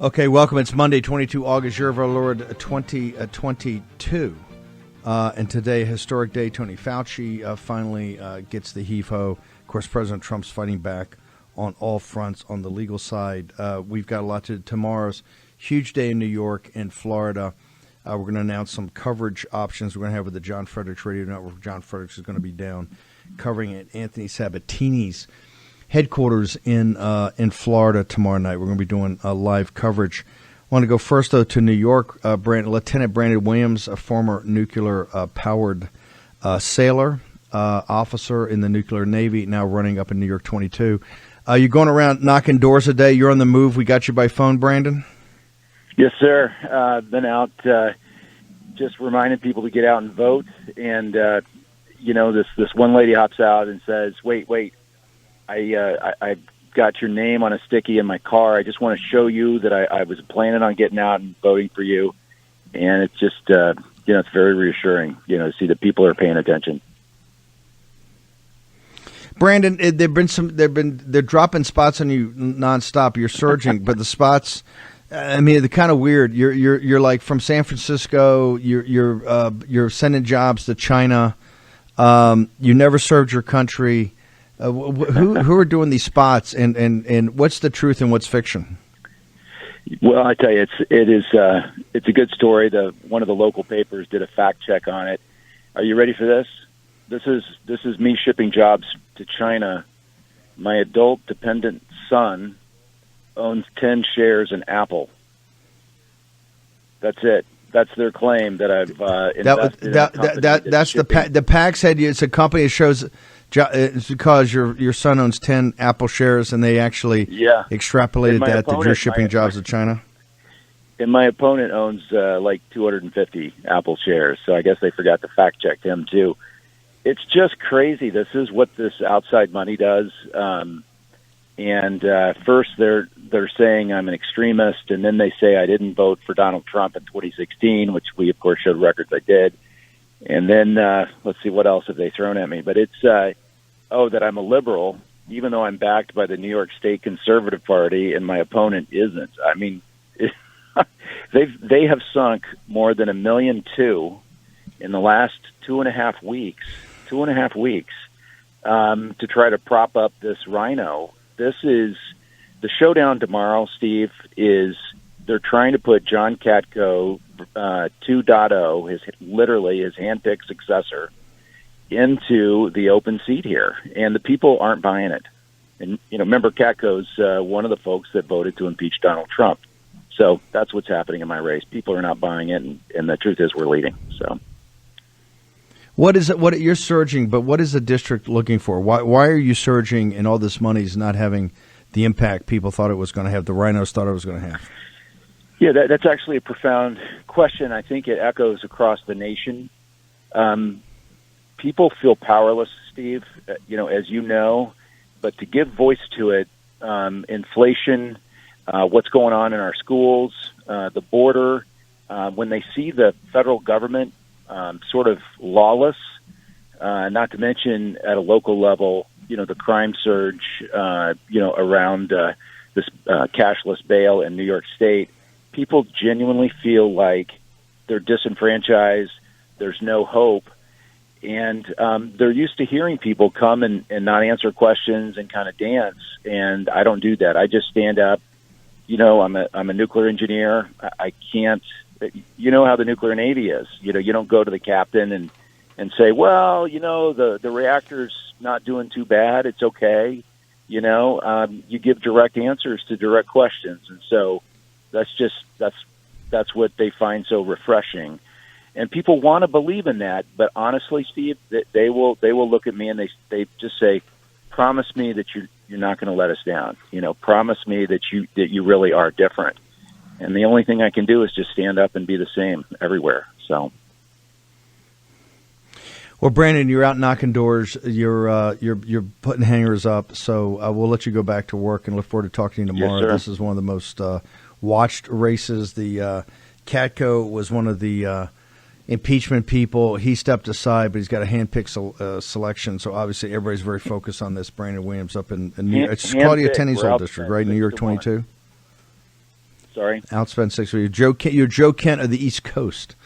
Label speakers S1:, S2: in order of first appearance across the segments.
S1: Okay, welcome. It's Monday, 22 August, year of our Lord 2022. And today, historic day. Tony Fauci finally gets the heave-ho. Of course, President Trump's fighting back on all fronts on the legal side. We've got a lot to do. Tomorrow's huge day in New York and Florida. We're going to announce some coverage options we're going to have with the John Fredericks Radio Network. John Fredericks is going to be down covering at Anthony Sabatini's headquarters in Florida tomorrow night. We're going to be doing live coverage. I want to go first, though, to New York. Lieutenant Brandon Williams, a former nuclear-powered sailor, officer in the nuclear Navy, now running up in New York 22. You're going around knocking doors a day. You're on the move. We got you by phone, Brandon?
S2: Yes, sir. Been out just reminding people to get out and vote. And, this one lady hops out and says, wait. I got your name on a sticky in my car. I just want to show you that I was planning on getting out and voting for you. And it's just, it's very reassuring, to see that people are paying attention.
S1: Brandon, they're dropping spots on you nonstop. You're surging, but the spots, they're kind of weird. You're like from San Francisco. You're sending jobs to China. You never served your country. Who are doing these spots, and what's the truth and what's fiction?
S2: Well, I tell you, it's a good story. One of the local papers did a fact check on it. Are you ready for this? This is me shipping jobs to China. My adult dependent son owns 10 shares in Apple. That's it. That's their claim that I've invested in.
S1: That's the PAC said it's a company that shows. It's because your son owns 10 Apple shares, and they actually extrapolated that you're shipping jobs to China.
S2: And my opponent owns like 250 Apple shares, so I guess they forgot to fact check him too. It's just crazy. This is what this outside money does. First they're saying I'm an extremist, and then they say I didn't vote for Donald Trump in 2016, which we of course showed records I did. And then let's see, what else have they thrown at me? But it's, that I'm a liberal, even though I'm backed by the New York State Conservative Party, and my opponent isn't. I mean, they have sunk more than $1.2 million in the last 2.5 weeks. 2.5 weeks to try to prop up this rhino. This is the showdown tomorrow, Steve. They're trying to put John Katko 2.0, his handpicked successor, into the open seat here, and the people aren't buying it. And remember, Katko's one of the folks that voted to impeach Donald Trump. So that's what's happening in my race. People are not buying it, and the truth is, we're leading. So,
S1: what is it? What you're surging, but what is the district looking for? Why are you surging, and all this money is not having the impact people thought it was going to have? The rhinos thought it was going to have.
S2: Yeah, that's actually a profound question. I think it echoes across the nation. People feel powerless, Steve, as you know, but to give voice to it, inflation, what's going on in our schools, the border, when they see the federal government sort of lawless, not to mention at a local level, the crime surge, around this cashless bail in New York State, people genuinely feel like they're disenfranchised, there's no hope, and they're used to hearing people come and not answer questions and kind of dance, and I don't do that. I just stand up. I'm a nuclear engineer. I can't, how the nuclear Navy is. You don't go to the captain and say, well, the reactor's not doing too bad, it's okay. You give direct answers to direct questions, and so that's what they find so refreshing, and people want to believe in that. But honestly, Steve, they will look at me and they just say, "Promise me that you're not going to let us down. Promise me that you really are different." And the only thing I can do is just stand up and be the same everywhere. So.
S1: Well, Brandon, you're out knocking doors. You're putting hangers up. So we'll let you go back to work and look forward to talking to you tomorrow.
S2: Yes, sir.
S1: This is one of the most watched races. The Katko was one of the impeachment people. He stepped aside, but he's got a hand-picked selection. So obviously, everybody's very focused on this. Brandon Williams up in New York. It's Claudia Tenney's old district, right? New York 22.
S2: Sorry.
S1: Outspent 6 weeks. You're Joe Kent of the East Coast.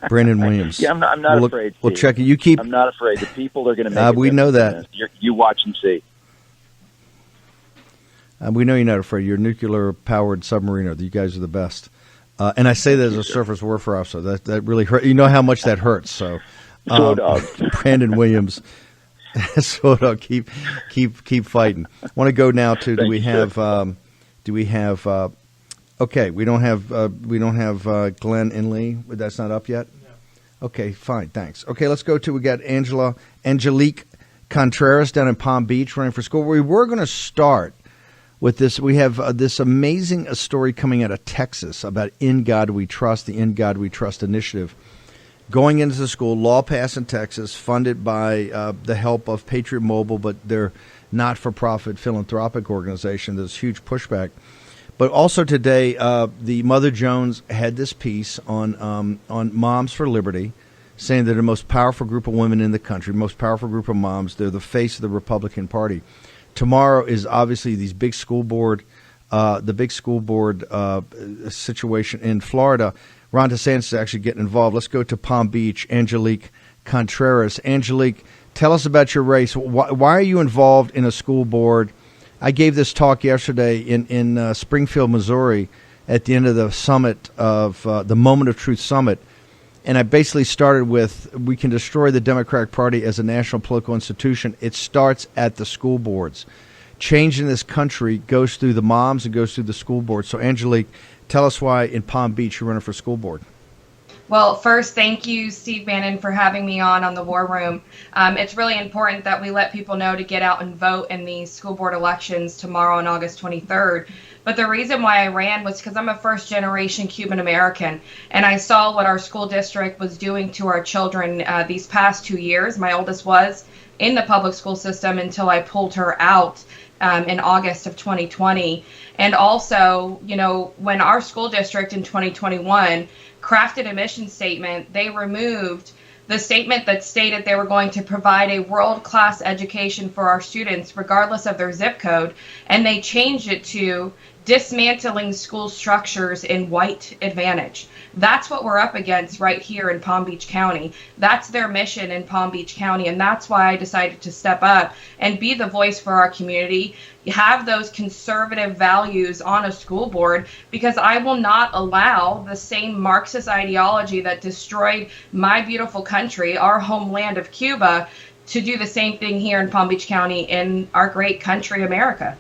S1: Brandon Williams.
S2: Yeah, I'm not afraid.
S1: We'll check it.
S2: I'm not afraid. The people are going to make it.
S1: We know that.
S2: You watch and see.
S1: We know you're not afraid. You're a nuclear-powered submariner. You guys are the best. And I say that as a surface warfare officer. That really hurt. You know how much that hurts. So, Brandon Williams. So keep fighting. I want to go now to. Do we have? Okay, we don't have Glenn Inley. That's not up yet. No. Okay, fine, thanks. Okay, let's go to. We got Angelique Contreras down in Palm Beach running for school. We were going to start with this. We have this amazing story coming out of Texas about In God We Trust, the In God We Trust initiative. Going into the school, law passed in Texas, funded by the help of Patriot Mobile, but they're not-for-profit philanthropic organization. There's huge pushback. But also today, the Mother Jones had this piece on Moms for Liberty, saying they're the most powerful group of women in the country, most powerful group of moms. They're the face of the Republican Party. Tomorrow is obviously the big school board situation in Florida. Ron DeSantis is actually getting involved. Let's go to Palm Beach. Angelique Contreras. Angelique, tell us about your race. Why are you involved in a school board? I gave this talk yesterday in Springfield, Missouri, at the end of the summit of the Moment of Truth Summit. And I basically started with, we can destroy the Democratic Party as a national political institution. It starts at the school boards. Change in this country goes through the moms and goes through the school board. So, Angelique, tell us why in Palm Beach you're running for school board.
S3: Well, first, thank you, Steve Bannon, for having me on the War Room. It's really important that we let people know to get out and vote in these school board elections tomorrow on August 23rd. But the reason why I ran was because I'm a first-generation Cuban American, and I saw what our school district was doing to our children these past 2 years. My oldest was in the public school system until I pulled her out in August of 2020. And also, when our school district in 2021 crafted a mission statement, they removed the statement that stated they were going to provide a world-class education for our students, regardless of their zip code, and they changed it to dismantling school structures in white advantage. That's what we're up against right here in Palm Beach County. That's their mission in Palm Beach County, and that's why I decided to step up and be the voice for our community, have those conservative values on a school board, because I will not allow the same Marxist ideology that destroyed my beautiful country, our homeland of Cuba, to do the same thing here in Palm Beach County in our great country, America.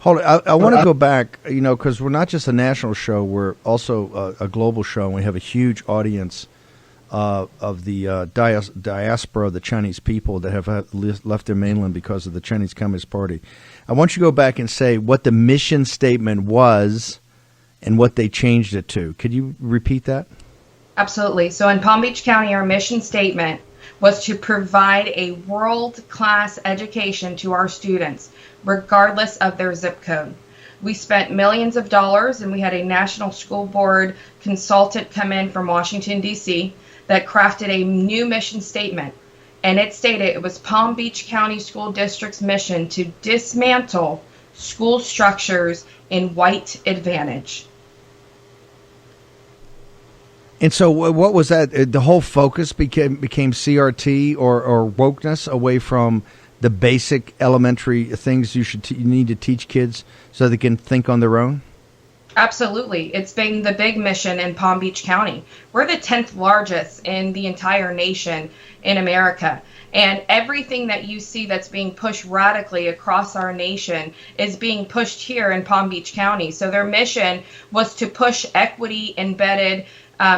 S1: Hold on. I want to go back, because we're not just a national show. We're also a global show, and we have a huge audience of the diaspora of the Chinese people that have left their mainland because of the Chinese Communist Party. I want you to go back and say what the mission statement was and what they changed it to. Could you repeat that?
S3: Absolutely. So in Palm Beach County, our mission statement was to provide a world-class education to our students, regardless of their zip code. We spent millions of dollars, and we had a national school board consultant come in from Washington, D.C., that crafted a new mission statement. And it stated it was Palm Beach County School District's mission to dismantle school structures in white advantage.
S1: And so what was that? The whole focus became CRT or wokeness away from the basic elementary things you need to teach kids so they can think on their own?
S3: Absolutely. It's been the big mission in Palm Beach County. We're the 10th largest in the entire nation in America. And everything that you see that's being pushed radically across our nation is being pushed here in Palm Beach County. So their mission was to push equity embedded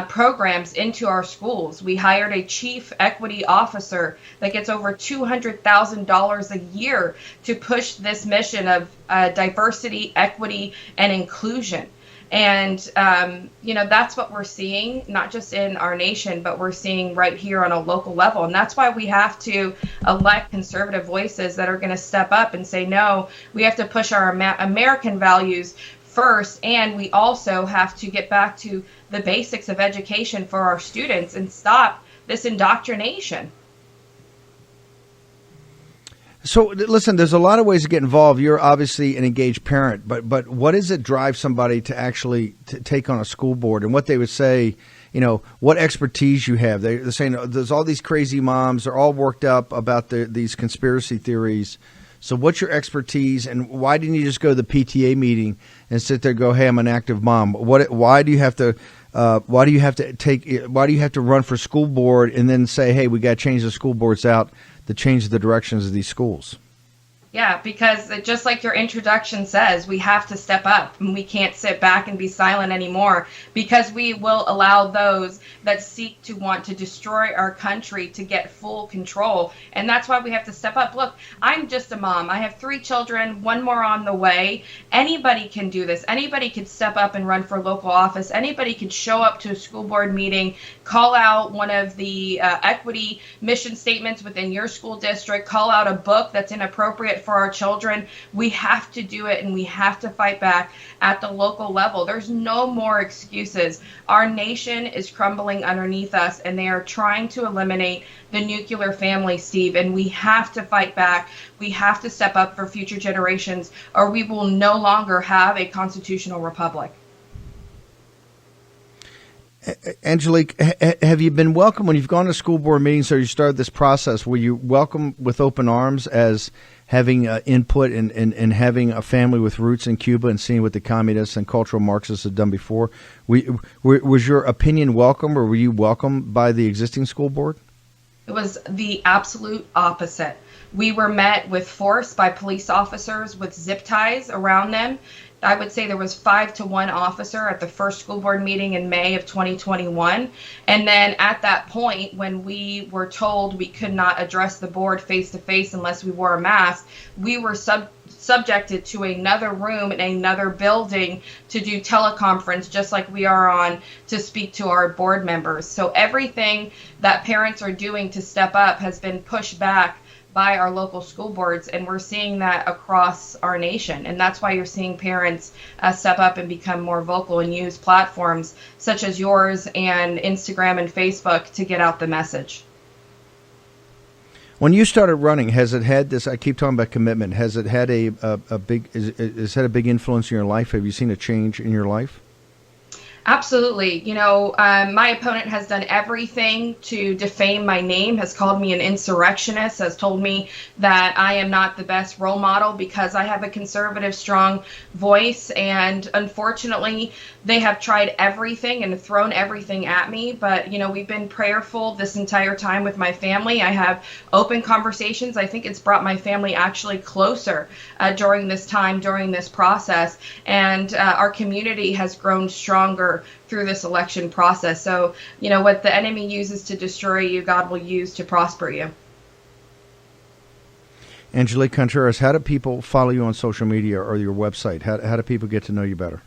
S3: programs into our schools. We hired a chief equity officer that gets over $200,000 a year to push this mission of diversity, equity, and inclusion. And, that's what we're seeing, not just in our nation, but we're seeing right here on a local level. And that's why we have to elect conservative voices that are going to step up and say, no, we have to push our American values first, and we also have to get back to the basics of education for our students and stop this indoctrination.
S1: So listen, there's a lot of ways to get involved. You're obviously an engaged parent, but what does it drive somebody to actually take on a school board? And what they would say, what expertise you have. They're saying there's all these crazy moms. They're all worked up about these conspiracy theories. So what's your expertise, and why didn't you just go to the PTA meeting and sit there and go, hey, I'm an active mom? Why do you have to run for school board and then say, hey, we got to change the school boards out to change the directions of these schools?
S3: Yeah, because just like your introduction says, we have to step up, and we can't sit back and be silent anymore, because we will allow those that seek to want to destroy our country to get full control. And that's why we have to step up. Look, I'm just a mom. I have 3 children, 1 more on the way. Anybody can do this. Anybody could step up and run for local office. Anybody could show up to a school board meeting, call out one of the equity mission statements within your school district, call out a book that's inappropriate for our children. We have to do it, and we have to fight back at the local level. There's no more excuses. Our nation is crumbling underneath us, and they are trying to eliminate the nuclear family, Steve, and we have to fight back. We have to step up for future generations, or we will no longer have a constitutional republic.
S1: Angelique, have you been welcome when you've gone to school board meetings, or you started this process? Were you welcome with open arms as having input and having a family with roots in Cuba and seeing what the communists and cultural Marxists had done before? Was your opinion welcome, or were you welcomed by the existing school board?
S3: It was the absolute opposite. We were met with force by police officers with zip ties around them. I would say there was 5 to 1 officer at the first school board meeting in May of 2021. And then at that point, when we were told we could not address the board face to face unless we wore a mask, we were subjected to another room in another building to do teleconference, just like we are on, to speak to our board members. So everything that parents are doing to step up has been pushed back by our local school boards, and we're seeing that across our nation. And that's why you're seeing parents step up and become more vocal and use platforms such as yours and Instagram and Facebook to get out the message.
S1: When you started running, has it had this? I keep talking about commitment. Has it had a big? Has had a big influence in your life? Have you seen a change in your life?
S3: Absolutely. My opponent has done everything to defame my name, has called me an insurrectionist, has told me that I am not the best role model because I have a conservative, strong voice. And unfortunately, they have tried everything and thrown everything at me. But, we've been prayerful this entire time with my family. I have open conversations. I think it's brought my family actually closer during this time, during this process. And our community has grown stronger through this election process. So, what the enemy uses to destroy you, God will use to prosper you.
S1: Angelique Contreras, how do people follow you on social media or your website? How do people get to know you better?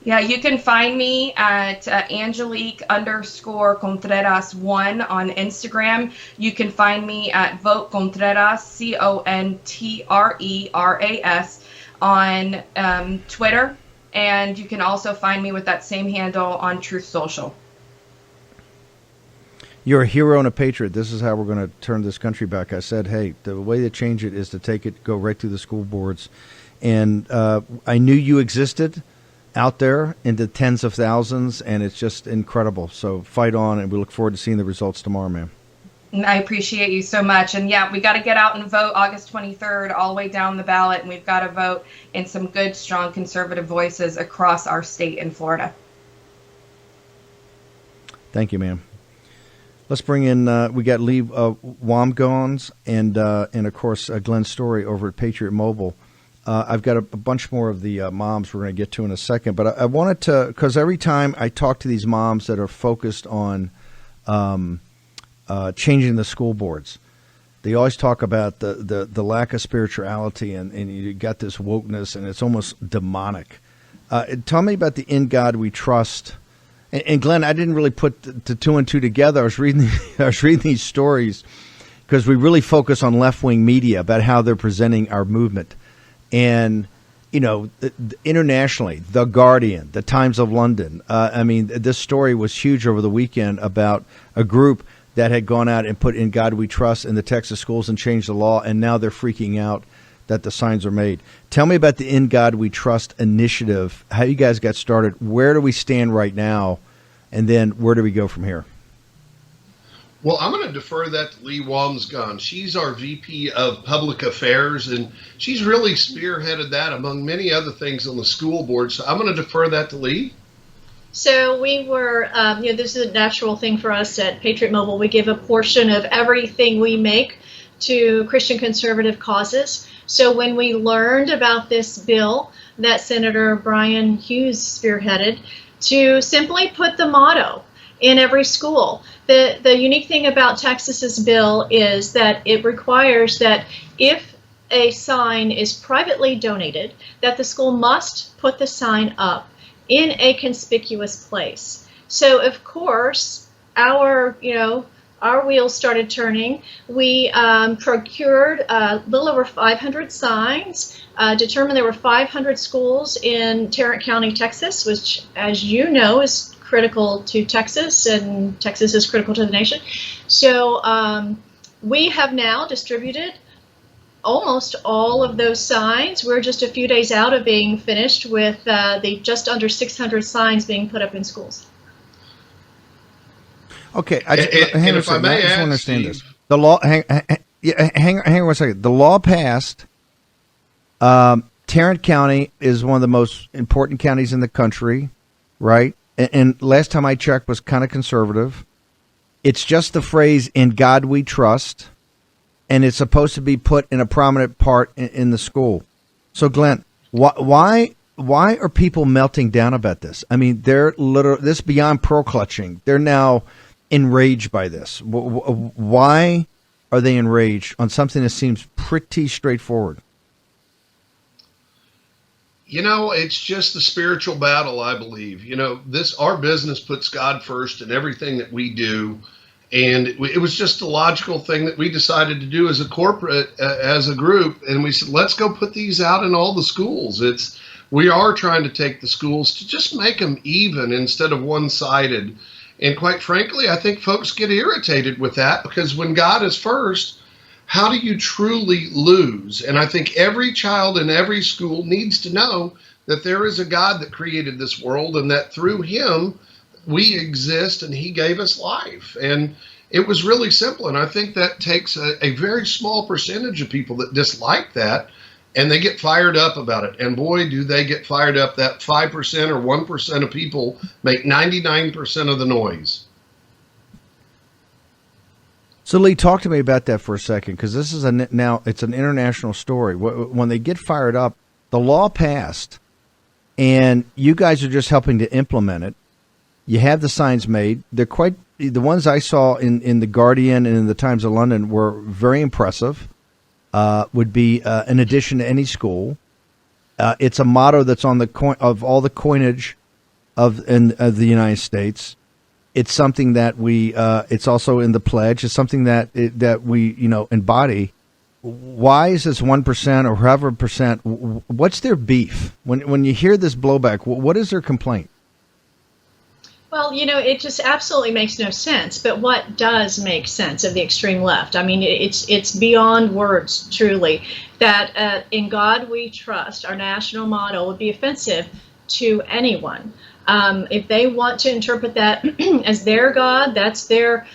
S3: Yeah, you can find me at Angelique_Contreras1 on Instagram. You can find me at Vote Contreras, Contreras, on Twitter. And you can also find me with that same handle on Truth Social.
S1: You're a hero and a patriot. This is how we're going to turn this country back. I said, hey, the way to change it is to go right through the school boards. And I knew you existed out there in the tens of thousands, and it's just incredible. So fight on, and we look forward to seeing the results tomorrow, ma'am.
S3: I appreciate you so much. And yeah, we got to get out and vote August 23rd all the way down the ballot. And we've got to vote in some good, strong conservative voices across our state in Florida.
S1: Thank you, ma'am. Let's bring in, we got Lee Wambsganss and of course, Glenn Story over at Patriot Mobile. I've got a bunch more of the moms we're going to get to in a second. But I wanted to, because every time I talk to these moms that are focused on changing the school boards, they always talk about the lack of spirituality, and you got this wokeness, and it's almost demonic. Tell me about the In God We Trust. And Glenn, I didn't really put the 2 and 2 together. I was reading these stories because we really focus on left-wing media about how they're presenting our movement. And, internationally, The Guardian, The Times of London. This story was huge over the weekend about a group that had gone out and put "In God We Trust" in the Texas schools and changed the law, and now they're freaking out that the signs are made. Tell me about the "In God We Trust" initiative, how you guys got started, where do we stand right now, and then where do we go from here?
S4: Well, I'm going to defer that to Lee Wambsganss. She's our VP of Public Affairs, and she's really spearheaded that among many other things on the school board. So I'm going to defer that to Lee.
S5: So we were, this is a natural thing for us at Patriot Mobile. We give a portion of everything we make to Christian conservative causes. So when we learned about this bill that Senator Brian Hughes spearheaded, to simply put the motto in every school. The unique thing about Texas's bill is that it requires that if a sign is privately donated, that the school must put the sign up in a conspicuous place. So of course, our wheels started turning. We procured a little over 500 signs, determined there were 500 schools in Tarrant County, Texas, which, as you know, is critical to Texas, and Texas is critical to the nation. So we have now distributed almost all of those signs. We're just a few days out of being finished with the just under 600 signs being put up in schools.
S1: Okay, I just want to understand
S4: Steve,
S1: this. The law, hang on 1 second. The law passed. Tarrant County is one of the most important counties in the country, right? And last time I checked was kind of conservative. It's just the phrase "In God We Trust," and it's supposed to be put in a prominent part in the school. So, Glenn, why are people melting down about this? I mean, they're this beyond pearl clutching. They're now enraged by this. Why are they enraged on something that seems pretty straightforward?
S4: It's just the spiritual battle, I believe. Our business puts God first in everything that we do. And it was just a logical thing that we decided to do as a corporate, as a group. And we said, let's go put these out in all the schools. We are trying to take the schools to just make them even instead of one-sided. And quite frankly, I think folks get irritated with that, because when God is first, how do you truly lose? And I think every child in every school needs to know that there is a God that created this world, and that through him we exist, and he gave us life. And it was really simple. And I think that takes a very small percentage of people that dislike that, and they get fired up about it. And boy, do they get fired up. That 5% or 1% of people make 99% of the noise.
S1: So, Lee, talk to me about that for a second, because this is now it's an international story. When they get fired up, the law passed, and you guys are just helping to implement it. You have the signs made. They're quite the ones I saw in the Guardian and in the Times of London were very impressive. Would be an addition to any school. It's a motto that's on the coin of all the coinage of the United States. It's something that we. It's also in the pledge. It's something that we embody. Why is this 1% or however percent? What's their beef? When you hear this blowback, what is their complaint?
S5: Well, it just absolutely makes no sense. But what does make sense of the extreme left? I mean, it's beyond words, truly, that in God we trust, our national motto, would be offensive to anyone. If they want to interpret that as their God, that's their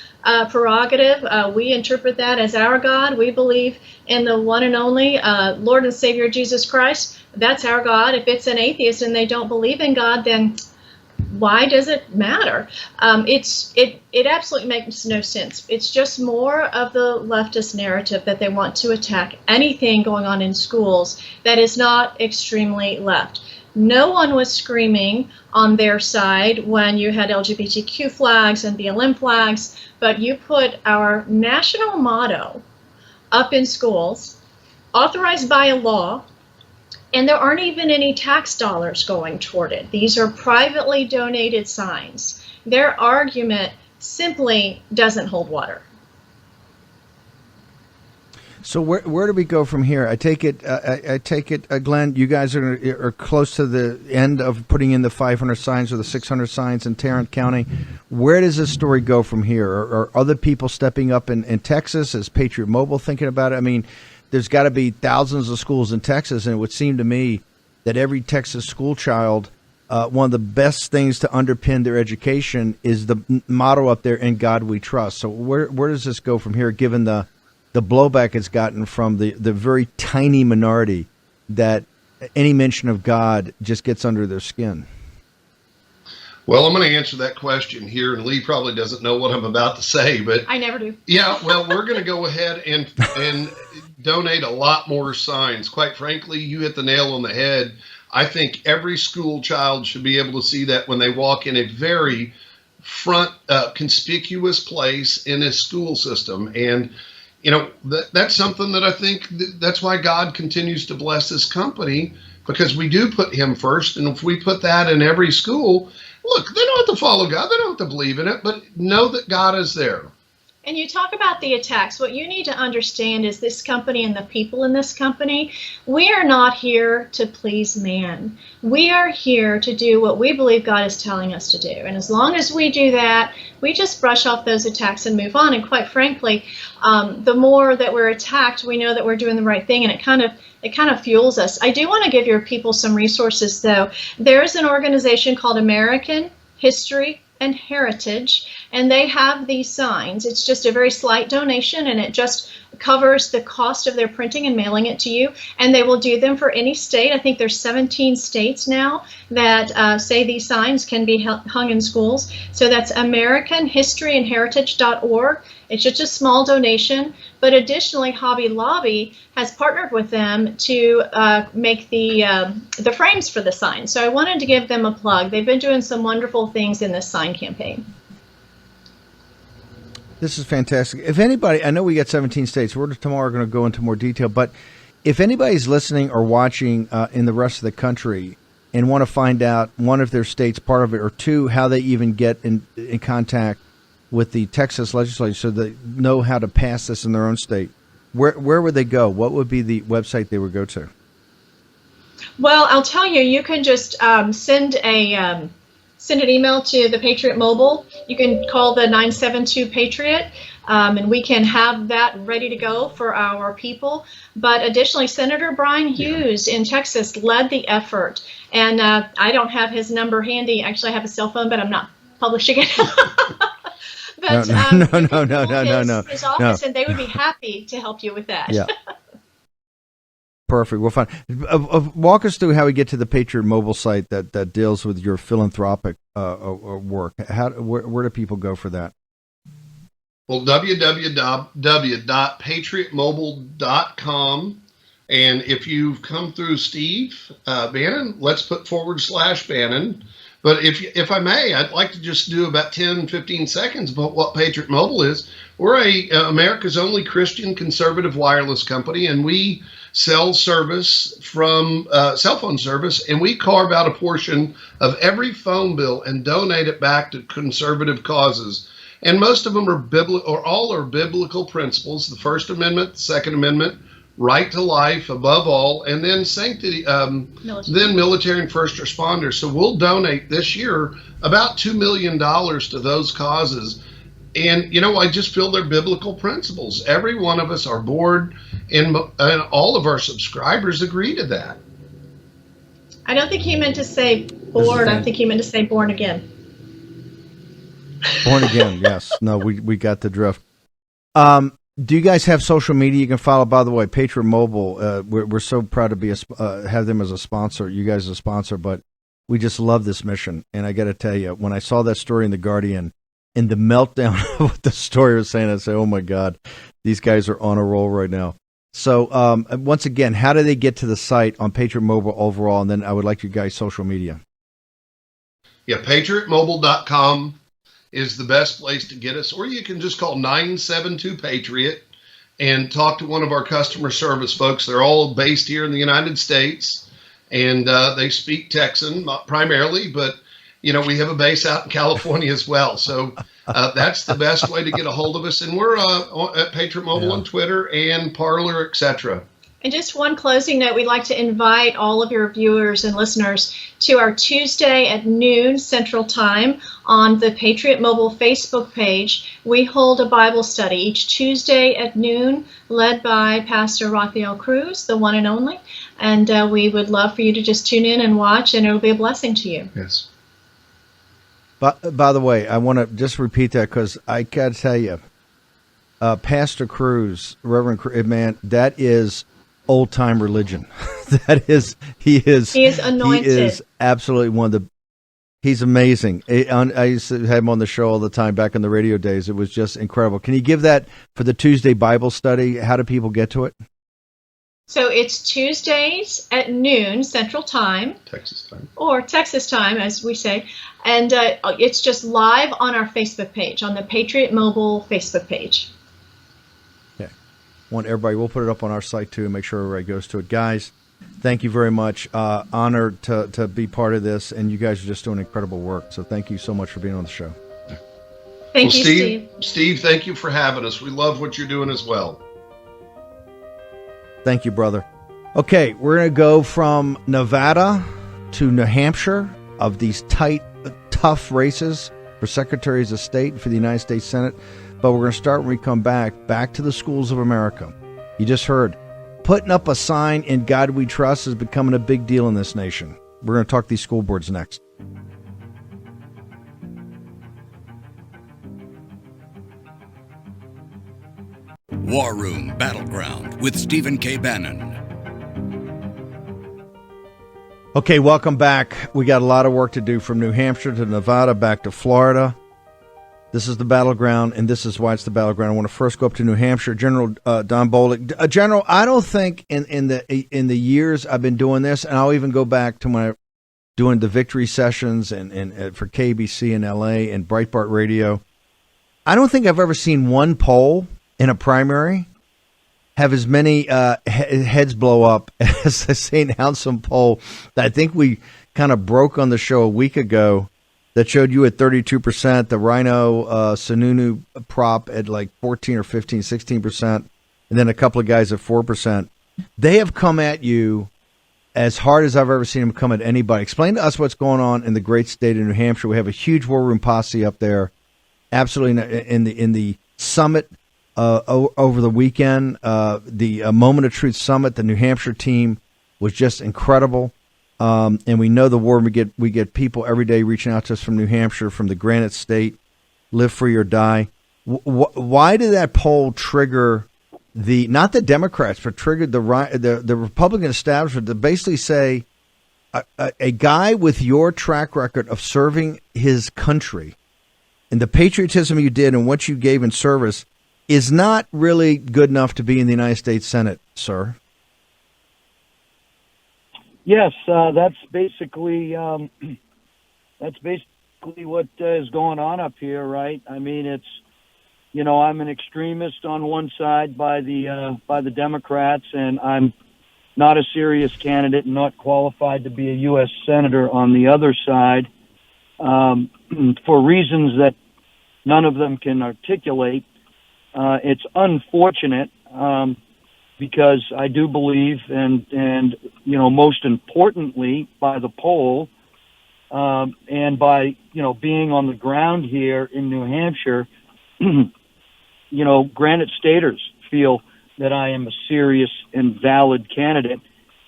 S5: prerogative. We interpret that as our God. We believe in the one and only Lord and Savior Jesus Christ. That's our God. If it's an atheist and they don't believe in God, then why does it matter? It absolutely makes no sense. It's just more of the leftist narrative that they want to attack anything going on in schools that is not extremely left. No one was screaming on their side when you had LGBTQ flags and BLM flags, but you put our national motto up in schools, authorized by a law, and there aren't even any tax dollars going toward it. These are privately donated signs. Their argument simply doesn't hold water.
S1: So where do we go from here? I take it, Glenn, you guys are close to the end of putting in the 500 signs or the 600 signs in Tarrant County. Where does this story go from here? Are other people stepping up in Texas? Is Patriot Mobile thinking about it? I mean, there's got to be thousands of schools in Texas, and it would seem to me that every Texas school child, one of the best things to underpin their education is the motto up there, "In God We Trust." So where does this go from here, given the blowback it's gotten from the very tiny minority that any mention of God just gets under their skin?
S4: Well, I'm going to answer that question here, and Lee probably doesn't know what I'm about to say, but
S5: I never do.
S4: Yeah, well, we're going to go ahead and donate a lot more signs. Quite frankly, you hit the nail on the head. I think every school child should be able to see that when they walk in a very front, conspicuous place in a school system. And that's something that I think that's why God continues to bless this company, because we do put him first. And if we put that in every school, look, they don't have to follow God. They don't have to believe in it, but know that God is there.
S5: And you talk about the attacks. What you need to understand is this company and the people in this company, we are not here to please man. We are here to do what we believe God is telling us to do. And as long as we do that, we just brush off those attacks and move on. And quite frankly, the more that we're attacked, we know that we're doing the right thing, and it kind of fuels us. I do want to give your people some resources, though. There's an organization called American History and Heritage, and they have these signs. It's just a very slight donation, and it just covers the cost of their printing and mailing it to you, and they will do them for any state. I think there's 17 states now that say these signs can be hung in schools. So that's AmericanHistoryandHeritage.org. It's just a small donation, but additionally, Hobby Lobby has partnered with them to make the frames for the sign. So I wanted to give them a plug. They've been doing some wonderful things in this sign campaign.
S1: This is fantastic. If anybody, I know we got 17 states. We're tomorrow going to go into more detail, but if anybody's listening or watching in the rest of the country and want to find out, one, if their state's part of it, or two, how they even get in contact with the Texas legislature so they know how to pass this in their own state, where would they go? What would be the website they would go to?
S5: Well, I'll tell you, you can just send an email to the Patriot Mobile. You can call the 972-PATRIOT, and we can have that ready to go for our people. But additionally, Senator Brian Hughes in Texas led the effort, and I don't have his number handy. Actually, I have a cell phone, but I'm not publishing it. But
S1: no.
S5: His office, and they would be happy to help you with that.
S1: Yeah. Perfect. Well, fine. Walk us through how we get to the Patriot Mobile site that deals with your philanthropic work. Where do people go for that?
S4: Well, www.patriotmobile.com. And if you've come through Steve Bannon, let's put /Bannon. But if I may, I'd like to just do about 10, 15 seconds about what Patriot Mobile is. We're America's only Christian conservative wireless company, and we sell service from cell phone service, and we carve out a portion of every phone bill and donate it back to conservative causes. And most of them are all are biblical principles: the First Amendment, the Second Amendment, right to life above all, and then sanctity, then military and first responders. So we'll donate this year about $2 million to those causes. And, I just feel they're biblical principles. Every one of us, our board, and all of our subscribers agree to that.
S5: I don't think he meant to say board. I think he meant to say born again. Born again,
S1: yes. No, we got the drift. Do you guys have social media you can follow? By the way, Patriot Mobile, we're so proud to have them as a sponsor, you guys as a sponsor, but we just love this mission. And I got to tell you, when I saw that story in The Guardian and the meltdown of what the story was saying, I said, oh my God, these guys are on a roll right now. So once again, how do they get to the site on Patriot Mobile overall? And then I would like you guys' social media.
S4: Yeah, patriotmobile.com is the best place to get us, or you can just call 972-PATRIOT and talk to one of our customer service folks. They're all based here in the United States, and they speak Texan, not primarily, but we have a base out in California as well. So that's the best way to get a hold of us. And we're at Patriot Mobile on Twitter and Parler, etc.
S5: And just one closing note, we'd like to invite all of your viewers and listeners to our Tuesday at noon Central Time on the Patriot Mobile Facebook page. We hold a Bible study each Tuesday at noon, led by Pastor Raphael Cruz, the one and only. And we would love for you to just tune in and watch, and it'll be a blessing to you.
S4: Yes.
S1: By the way, I want to just repeat that because I got to tell you, Pastor Cruz, Reverend Cruz, man, that is old-time religion. He is anointed. He is absolutely one of the, he's amazing. I used to have him on the show all the time back in the radio days. It was just incredible. Can you give that for the Tuesday Bible study? How do people get to it?
S5: So it's Tuesdays at noon Central Time.
S4: Texas time. Or
S5: Texas time, as we say. And it's just live on our Facebook page, on the Patriot Mobile Facebook page.
S1: Want everybody, we'll put it up on our site too and make sure everybody goes to it. Guys, thank you very much. Honored to be part of this, and you guys are just doing incredible work. So thank you so much for being on the show.
S5: Thank you, Steve.
S4: Steve, thank you for having us. We love what you're doing as well.
S1: Thank you, brother. Okay, we're going to go from Nevada to New Hampshire of these tight, tough races for secretaries of state for the United States Senate. But we're going to start when we come back to the schools of America. You just heard, putting up a sign, "In God We Trust," is becoming a big deal in this nation. We're going to talk these school boards next.
S6: War Room Battleground with Stephen K. Bannon.
S1: Okay, welcome back. We got a lot of work to do from New Hampshire to Nevada, back to Florida. This is the battleground, and this is why it's the battleground. I want to first go up to New Hampshire. General Don Bolduc. General, I don't think in the years I've been doing this, and I'll even go back to when I doing the victory sessions and for KBC in LA and Breitbart Radio, I don't think I've ever seen one poll in a primary have as many heads blow up as the St. Anselm poll that I think we kind of broke on the show a week ago. That showed you at 32%, the Rhino Sununu prop at like 14 or 15, 16%, and then a couple of guys at 4%. They have come at you as hard as I've ever seen them come at anybody. Explain to us what's going on in the great state of New Hampshire. We have a huge War Room posse up there, absolutely in the summit over the weekend. The Moment of Truth Summit, the New Hampshire team was just incredible. And we know the war. We get people every day reaching out to us from New Hampshire, from the Granite State, live free or die. Why did that poll trigger not the Democrats, but triggered the Republican establishment to basically say a guy with your track record of serving his country and the patriotism you did and what you gave in service is not really good enough to be in the United States Senate, sir?
S7: Yes, that's basically what is going on up here, right? I mean, it's, I'm an extremist on one side by the Democrats, and I'm not a serious candidate and not qualified to be a U.S. senator on the other side, for reasons that none of them can articulate. It's unfortunate. Because I do believe, and most importantly, by the poll, and by being on the ground here in New Hampshire, Granite Staters feel that I am a serious and valid candidate,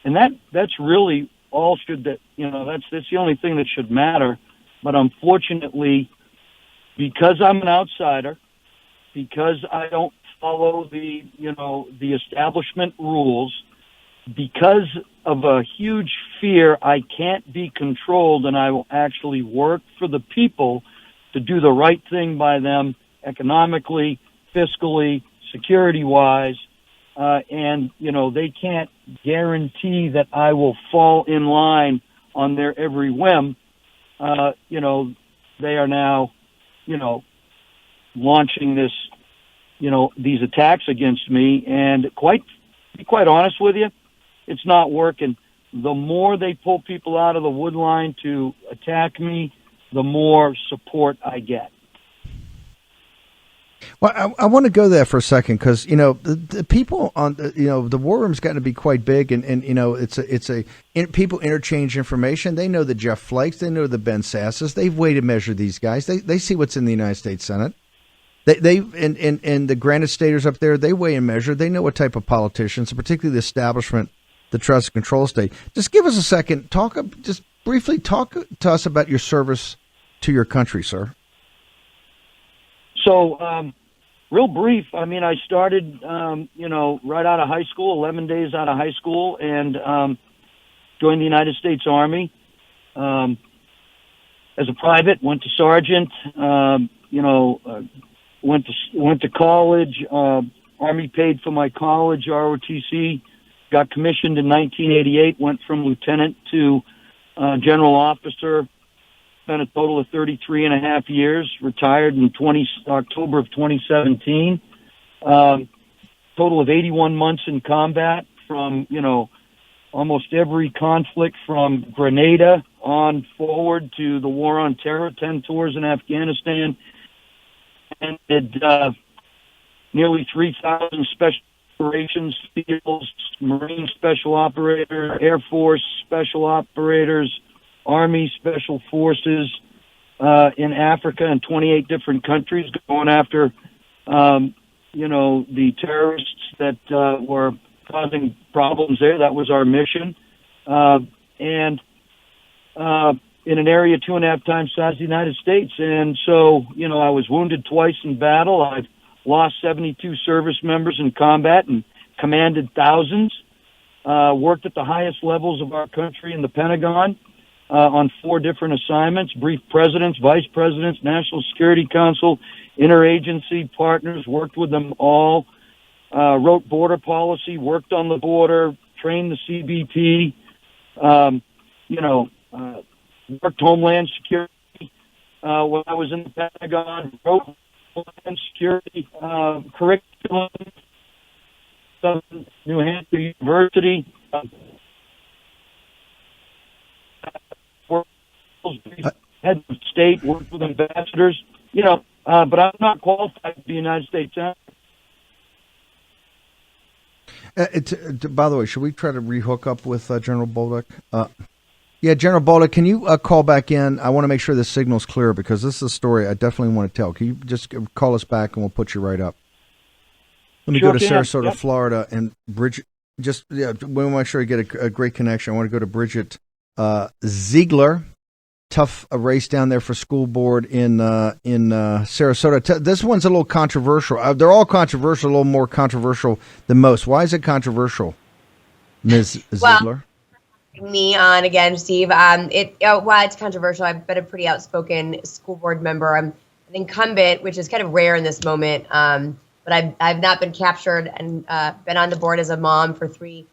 S7: and that's really all that's the only thing that should matter. But unfortunately, because I'm an outsider, because I don't follow the establishment rules, because of a huge fear I can't be controlled, and I will actually work for the people to do the right thing by them economically, fiscally, security-wise, and they can't guarantee that I will fall in line on their every whim. They are now launching this these attacks against me, and to be quite honest with you, it's not working. The more they pull people out of the wood line to attack me, the more support I get.
S1: Well, I want to go there for a second because the people on the war room's gotten to be quite big, and people interchange information. They know the Jeff Flakes, they know the Ben Sasses. They've weighed and measured these guys. They see what's in the United States Senate. They and the Granite Staters up there, they weigh and measure. They know what type of politicians, particularly the establishment, the trust and control state. Just give us a second. Just briefly talk to us about your service to your country, sir.
S7: So, real brief. I mean, I started, right out of high school, 11 days out of high school, and joined the United States Army as a private. Went to sergeant. Went to college. Army paid for my college, ROTC. Got commissioned in 1988. Went from lieutenant to general officer. Spent a total of 33 and a half years. Retired in October of 2017. Total of 81 months in combat from almost every conflict from Grenada on forward to the war on terror. 10 tours in Afghanistan. And did nearly 3,000 special operations, fields, Marine special operators, Air Force special operators, Army special forces in Africa and 28 different countries, going after, the terrorists that were causing problems there. That was our mission. And in an area 2.5 times the size of the United States. And so, I was wounded twice in battle. I've lost 72 service members in combat and commanded thousands. Worked at the highest levels of our country in the Pentagon on 4 different assignments, briefed presidents, vice presidents, National Security Council, interagency partners, worked with them all, wrote border policy, worked on the border, trained the CBP, worked Homeland Security when I was in the Pentagon, wrote Homeland Security curriculum, New Hampshire University, head of state, worked with ambassadors, but I'm not qualified to be United States Senator.
S1: By the way, should we try to rehook up with General Bolduc? Yeah, General Bolduc, can you call back in? I want to make sure the signal's clear because this is a story I definitely want to tell. Can you just call us back and we'll put you right up? Let me go to Sarasota, Florida, and Bridget. We want to make sure you get a great connection. I want to go to Bridget Ziegler. Tough race down there for school board in Sarasota. This one's a little controversial. They're all controversial, a little more controversial than most. Why is it controversial, Ms. Ziegler?
S8: Me on again, Steve. While it's controversial, I've been a pretty outspoken school board member. I'm an incumbent, which is kind of rare in this moment. But I've not been captured and been on the board as a mom for 2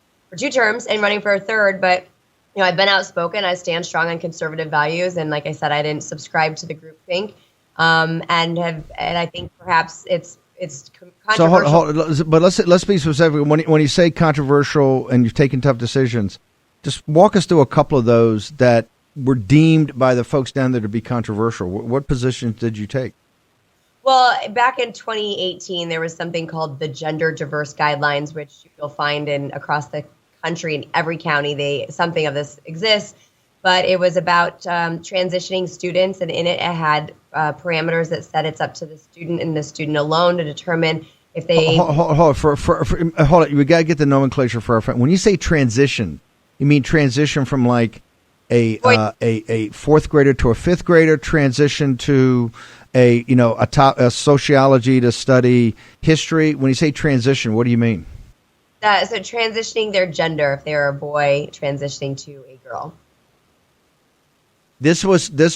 S8: terms and running for a third. But I've been outspoken. I stand strong on conservative values, and like I said, I didn't subscribe to the groupthink. And I think perhaps it's controversial.
S1: So but let's be specific. When you say controversial and you've taken tough decisions, just walk us through a couple of those that were deemed by the folks down there to be controversial. What positions did you take?
S8: Well, back in 2018, there was something called the Gender Diverse Guidelines, which you'll find across the country in every county. Something of this exists, but it was about transitioning students, and in it had parameters that said it's up to the student and the student alone to determine if they.
S1: Hold on. We got to get the nomenclature for our friend. When you say transition, you mean transition from like a 4th grader to a 5th grader, transition to a sociology to study history. When you say transition, what do you mean?
S8: So transitioning their gender, if they're a boy, transitioning to a girl.
S1: This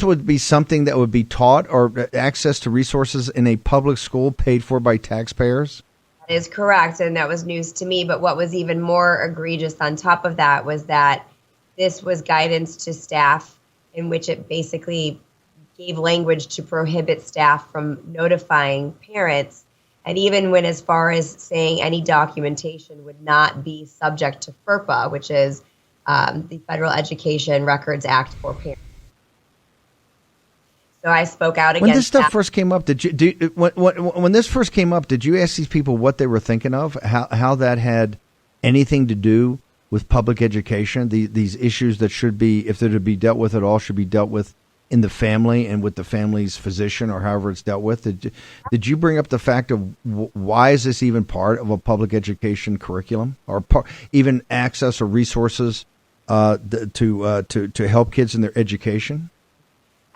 S1: would be something that would be taught or access to resources in a public school paid for by taxpayers?
S8: That is correct, and that was news to me. But what was even more egregious on top of that was that this was guidance to staff in which it basically gave language to prohibit staff from notifying parents, and even went as far as saying any documentation would not be subject to FERPA, which is the Federal Education Records Act for parents. So I spoke out against
S1: when this stuff
S8: that.
S1: first came up. When this first came up, did you ask these people what they were thinking of? How that had anything to do with public education? These issues that should be, if they're to be dealt with at all, should be dealt with in the family and with the family's physician or however it's dealt with. Did you bring up the fact of why is this even part of a public education curriculum, or even access or resources to help kids in their education?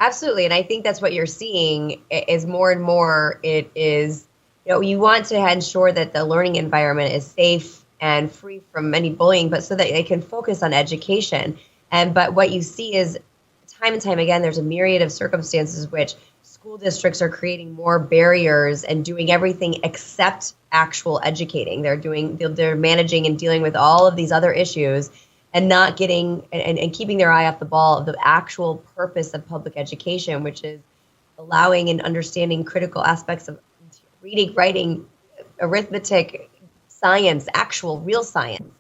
S8: Absolutely. And I think that's what you're seeing is more and more it is, you want to ensure that the learning environment is safe and free from any bullying, but so that they can focus on education. But what you see is time and time again, there's a myriad of circumstances which school districts are creating more barriers and doing everything except actual educating. They're managing and dealing with all of these other issues and not getting and keeping their eye off the ball of the actual purpose of public education, which is allowing and understanding critical aspects of reading, writing, arithmetic, science, actual real science,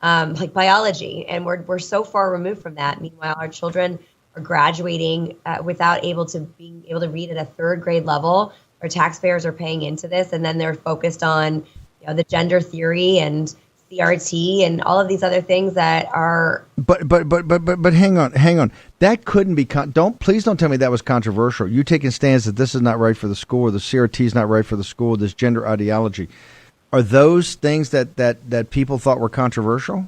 S8: like biology. And we're so far removed from that. Meanwhile, our children are graduating without being able to read at a third grade level. Our taxpayers are paying into this, and then they're focused on the gender theory and CRT and all of these other things that are.
S1: But hang on. That couldn't be. Please don't tell me that was controversial. You taking stands that this is not right for the school, or the CRT is not right for the school, this gender ideology. Are those things that people thought were controversial?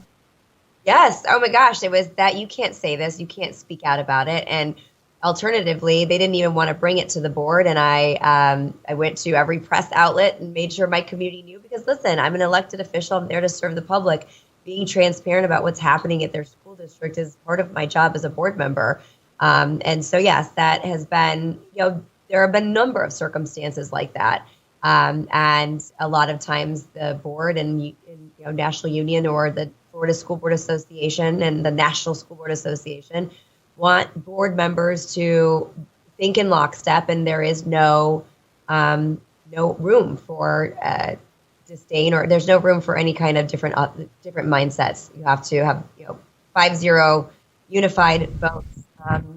S8: Yes. Oh my gosh. It was that you can't say this, you can't speak out about it. And alternatively, they didn't even want to bring it to the board. And I went to every press outlet and made sure my community knew, because listen, I'm an elected official. I'm there to serve the public. Being transparent about what's happening at their school district is part of my job as a board member. And so, yes, that has been, there have been a number of circumstances like that. And a lot of times the board and National Union or the Florida School Board Association and the National School Board Association want board members to think in lockstep, and there is no room for disdain, or there's no room for any kind of different mindsets. You have to have 5-0 unified votes,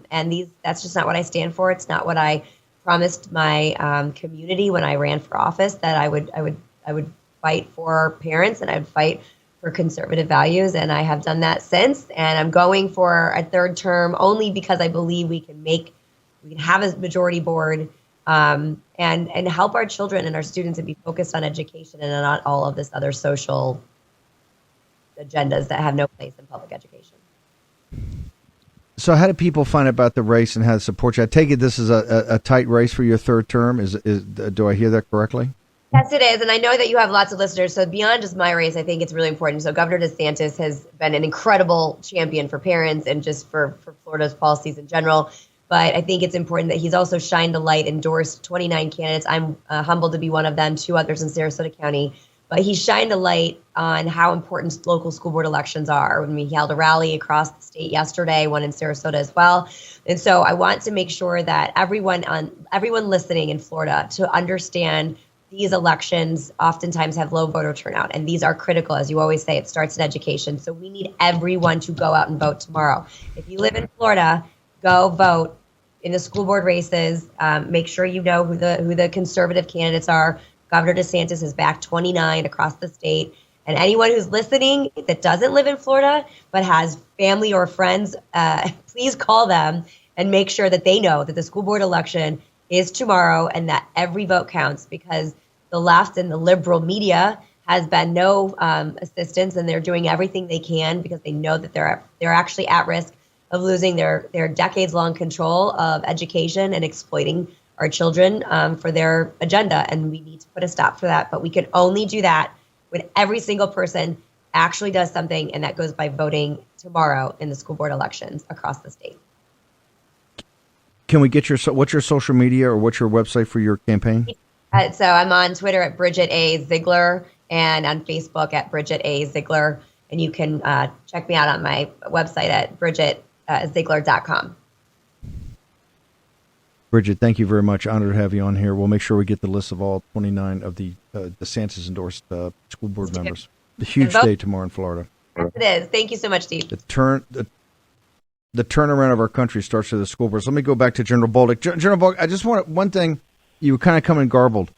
S8: and that's just not what I stand for. It's not what I promised my community when I ran for office, that I would fight for parents and I would fight for conservative values, and I have done that since. And I'm going for a third term only because I believe we can have a majority board and help our children and our students and be focused on education and not all of this other social agendas that have no place in public education.
S1: So how do people find out about the race and how to support you? I take it this is a tight race for your third term. Do I hear that correctly?
S8: Yes, it is. And I know that you have lots of listeners. So beyond just my race, I think it's really important. So Governor DeSantis has been an incredible champion for parents and just for Florida's policies in general. But I think it's important that he's also shined a light, endorsed 29 candidates. I'm humbled to be one of them, 2 others in Sarasota County. But he shined a light on how important local school board elections are. When we held a rally across the state yesterday, one in Sarasota as well. And so I want to make sure that everyone listening in Florida to understand these elections oftentimes have low voter turnout, and these are critical. As you always say, it starts in education. So we need everyone to go out and vote tomorrow. If you live in Florida, go vote in the school board races. Make sure you know who the conservative candidates are. Governor DeSantis has backed 29 across the state. And anyone who's listening that doesn't live in Florida but has family or friends, please call them and make sure that they know that the school board election is tomorrow and that every vote counts, because the left and the liberal media has been no assistance, and they're doing everything they can because they know that they're actually at risk of losing their decades-long control of education and exploiting our children for their agenda. And we need to put a stop for that. But we can only do that when every single person actually does something, and that goes by voting tomorrow in the school board elections across the state.
S1: Can we get what's your social media or what's your website for your campaign?
S8: So I'm on Twitter at Bridget A. Ziegler and on Facebook at Bridget A. Ziegler. And you can check me out on my website at bridgetziegler.com.
S1: Bridget, thank you very much. Honored to have you on here. We'll make sure we get the list of all 29 of the DeSantis endorsed school board members. The huge day tomorrow in Florida.
S8: Yes, it is. Thank you so much, Steve.
S1: the turnaround of our country starts with the school board. So let me go back to General Bolduc. General Bolduc, I just want one thing. You were kind of coming garbled.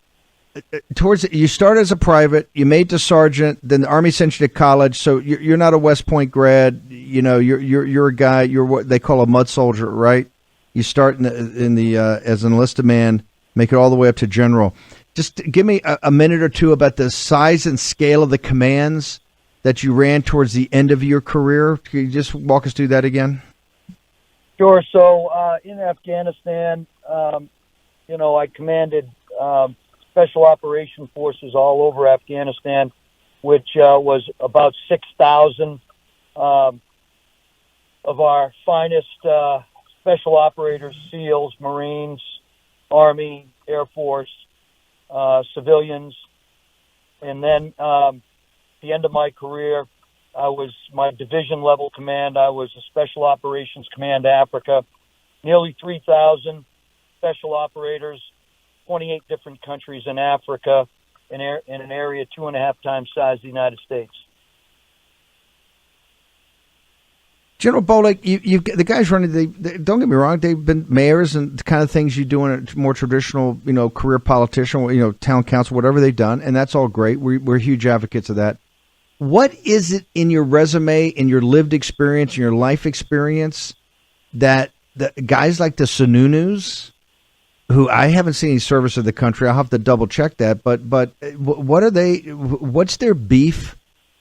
S1: You started as a private, you made to sergeant, then the Army sent you to college. So you're not a West Point grad. You know, you're a guy. You're what they call a mud soldier, right? You start in the as an enlisted man, make it all the way up to general. Just give me a minute or two about the size and scale of the commands that you ran towards the end of your career. Can you just walk us through that again?
S7: Sure. So in Afghanistan, I commanded Special Operation Forces all over Afghanistan, which was about 6,000 of our finest special operators, SEALs, Marines, Army, Air Force, civilians. And then the end of my career, I was my division level command. I was a Special Operations Command Africa, nearly 3,000 special operators, 28 different countries in Africa, in an area 2.5 times size of the United States.
S1: General Bolduc, you've the guys running. They don't get me wrong. They've been mayors and the kind of things you do in a more traditional, career politician, town council, whatever they've done, and that's all great. We're huge advocates of that. What is it in your resume, in your lived experience, in your life experience, that the guys like the Sununus, who I haven't seen any service of the country, I'll have to double check that, but what are they? What's their beef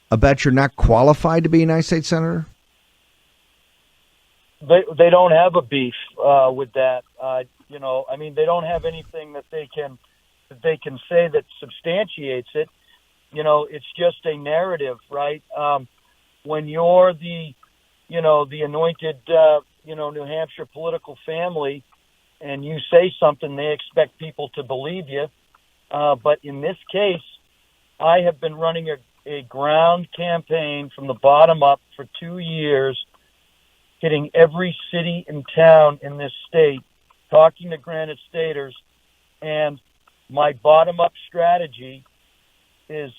S1: about you're not qualified to be a United States Senator?
S7: They don't have a beef with that. They don't have anything that they can say that substantiates it. It's just a narrative, right? When you're the anointed, New Hampshire political family, and you say something, they expect people to believe you. But in this case, I have been running a ground campaign from the bottom up for 2 years, hitting every city and town in this state, talking to Granite Staters, and my bottom-up strategy is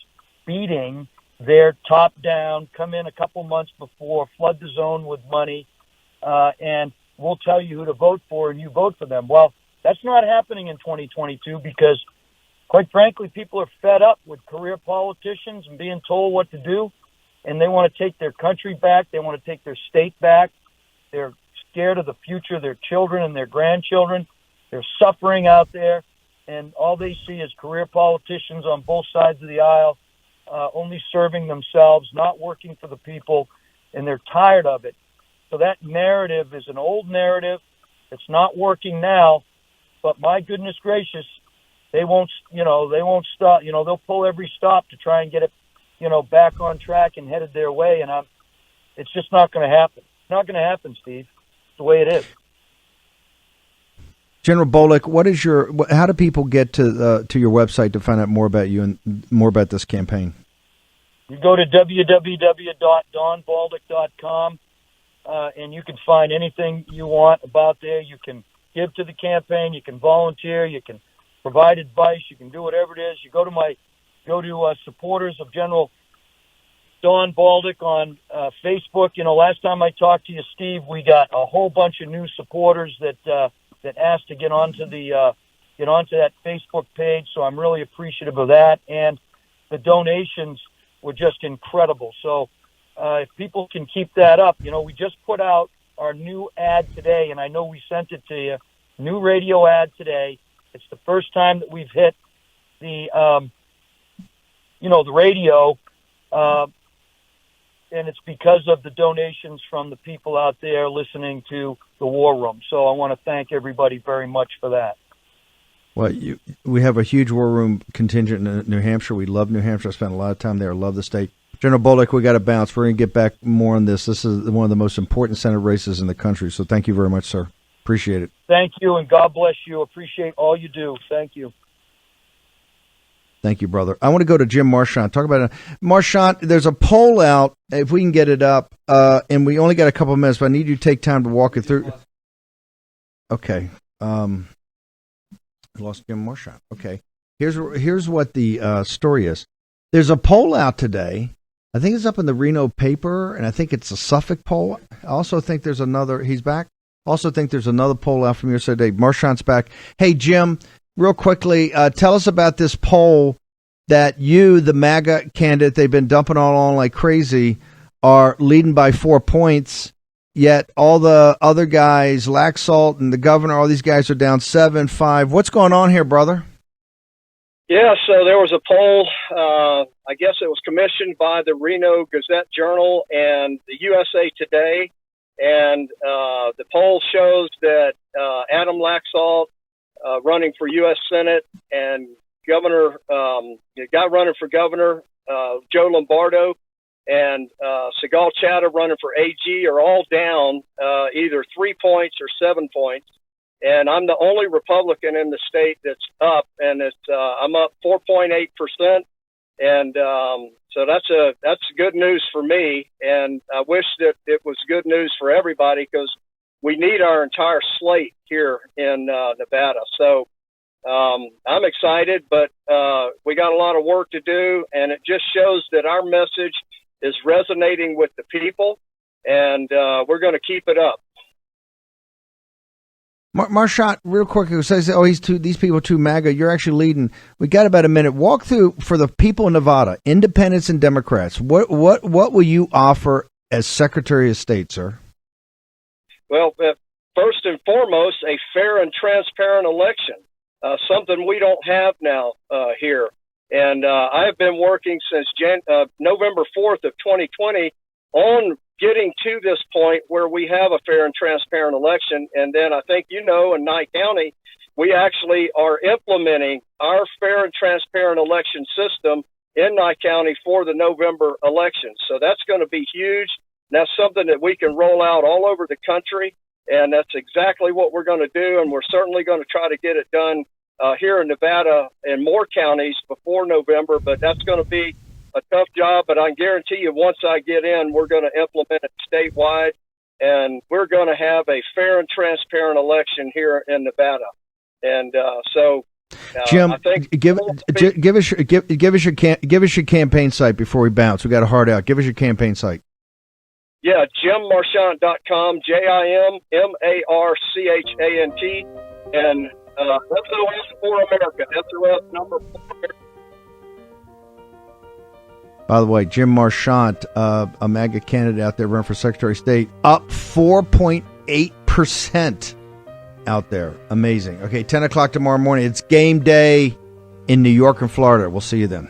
S7: beating their top-down, come in a couple months before, flood the zone with money, and we'll tell you who to vote for, and you vote for them. Well, that's not happening in 2022 because, quite frankly, people are fed up with career politicians and being told what to do, and they want to take their country back. They want to take their state back. They're scared of the future of their children and their grandchildren. They're suffering out there, and all they see is career politicians on both sides of the aisle, only serving themselves, not working for the people, and they're tired of it. So that narrative is an old narrative. It's not working now, but my goodness gracious, they won't stop. They'll pull every stop to try and get it, back on track and headed their way, and it's just not going to happen. It's not going to happen, Steve. It's the way it is.
S1: General Bolduc, how do people get to your website to find out more about you and more about this campaign?
S7: You go to www.donbolduc.com, and you can find anything you want about there. You can give to the campaign. You can volunteer. You can provide advice. You can do whatever it is. You go to supporters of General Don Bolduc on Facebook. Last time I talked to you, Steve, we got a whole bunch of new supporters that asked to get onto that Facebook page. So I'm really appreciative of that, and the donations were just incredible. So if people can keep that up, we just put out our new ad today, and I know we sent it to you. New radio ad today. It's the first time that we've hit the radio. And it's because of the donations from the people out there listening to the War Room. So I want to thank everybody very much for that.
S1: Well, we have a huge War Room contingent in New Hampshire. We love New Hampshire. I spent a lot of time there. I love the state. General Bolduc, we got to bounce. We're going to get back more on this. This is one of the most important Senate races in the country. So thank you very much, sir. Appreciate it.
S7: Thank you, and God bless you. Appreciate all you do. Thank you.
S1: Thank you, brother. I want to go to Jim Marchant. Talk about it. Marchant, there's a poll out, if we can get it up, and we only got a couple of minutes, but I need you to take time to walk it through. Okay. Lost Jim Marchant. Okay. Here's what the story is. There's a poll out today I think it's up in the Reno paper, and I think it's a Suffolk poll. I also think there's another. He's back. Also think there's another poll out from yesterday. Marchant's back. Hey, Jim, real quickly, tell us about this poll that you, the MAGA candidate, they've been dumping all on like crazy, are leading by 4 points. Yet all the other guys, Laxalt and the governor, all these guys are down 7-5. What's going on here, brother?
S9: Yeah, so there was a poll, I guess it was commissioned by the Reno Gazette-Journal and the USA Today, and the poll shows that Adam Laxalt running for U.S. Senate and the guy running for governor, Joe Lombardo, and Sigal Chattah running for AG are all down either 3 points or 7 points. And I'm the only Republican in the state that's up, and I'm up 4.8%. And so that's good news for me. And I wish that it was good news for everybody, because we need our entire slate here in Nevada. So I'm excited, but we got a lot of work to do, and it just shows that our message is resonating with the people, and we're going to keep it up.
S1: Marchant, real quick, who says, "Oh, these people are too MAGA." You're actually leading. We got about a minute. Walk through for the people in Nevada, independents and Democrats. What will you offer as Secretary of State, sir?
S9: Well, first and foremost, a fair and transparent election, something we don't have now here. And I have been working since November 4th of 2020 on getting to this point where we have a fair and transparent election. And then I think, in Nye County, we actually are implementing our fair and transparent election system in Nye County for the November election. So that's going to be huge. That's something that we can roll out all over the country. And that's exactly what we're going to do. And we're certainly going to try to get it done here in Nevada and more counties before November. But that's going to be a tough job, but I guarantee you, once I get in, we're going to implement it statewide, and we're going to have a fair and transparent election here in Nevada. And
S1: Jim,
S9: I think
S1: give us your campaign site before we bounce. We got a hard out. Give us your campaign site.
S9: Yeah, JimMarchant.com, JIMMARCHANT, and SOS for America, SOS number 4.
S1: By the way, Jim Marchant, a MAGA candidate out there running for Secretary of State, up 4.8% out there. Amazing. Okay, 10 o'clock tomorrow morning. It's game day in New York and Florida. We'll see you then.